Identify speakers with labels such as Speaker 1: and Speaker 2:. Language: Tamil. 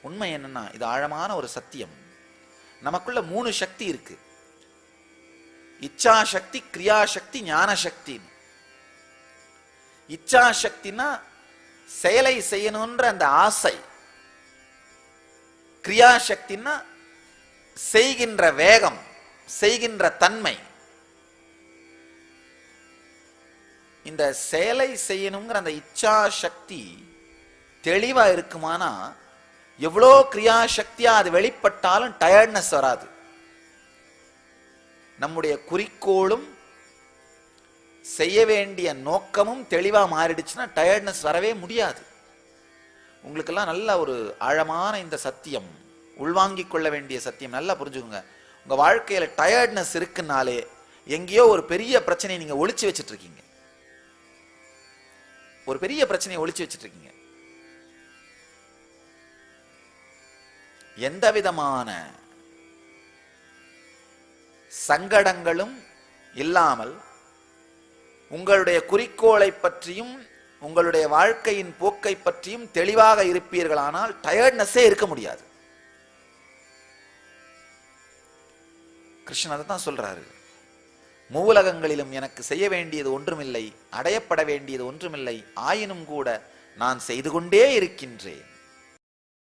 Speaker 1: உண்மை என்னன்னா, இது ஆழமான ஒரு சத்தியம். நமக்குள்ள 3 சக்தி இருக்கு. இச்சா சக்தி, கிரியா சக்தி, ஞான சக்தி. இச்சா சக்தினா செயலை செய்யணும்ன்ற அந்த ஆசை. கிரியா சக்தினா செய்கின்ற வேகம், செய்கின்ற தன்மை. இந்த செயலை செய்யணுங்கிற அந்த இச்சா சக்தி தெளிவா இருக்குமானா, எவ்வளோ கிரியா சக்தியா அது வெளிப்பட்டாலும் டயர்ட்னஸ் வராது. நம்முடைய குறிக்கோளும் செய்ய வேண்டிய நோக்கமும் தெளிவா மாறிடுச்சுன்னா டயர்ட்னஸ் வரவே முடியாது. உங்களுக்கெல்லாம் நல்ல ஒரு ஆழமான இந்த சத்தியம், உள்வாங்கிக் கொள்ள வேண்டிய சத்தியம் நல்லா புரிஞ்சுக்கோங்க. உங்க வாழ்க்கையில டயர்ட்னஸ் இருக்குனாலே எங்கேயோ ஒரு பெரிய பிரச்சனையை நீங்க ஒளிச்சு வச்சுட்டு இருக்கீங்க. ஒரு பெரிய பிரச்சனையை ஒளிச்சு வச்சுட்டு இருக்கீங்க. எந்த விதமான சங்கடங்களும் இல்லாமல் உங்களுடைய குறிக்கோளை பற்றியும் உங்களுடைய வாழ்க்கையின் போக்கை பற்றியும் தெளிவாக இருப்பீர்களானால் டயர்ட்னஸே இருக்க முடியாது. கிருஷ்ணன் அதை தான் சொல்றாரு. மூலகங்களிலும் எனக்கு செய்ய வேண்டியது ஒன்றுமில்லை, அடையப்பட வேண்டியது ஒன்றுமில்லை, ஆயினும் கூட நான் செய்து கொண்டே இருக்கின்றேன்.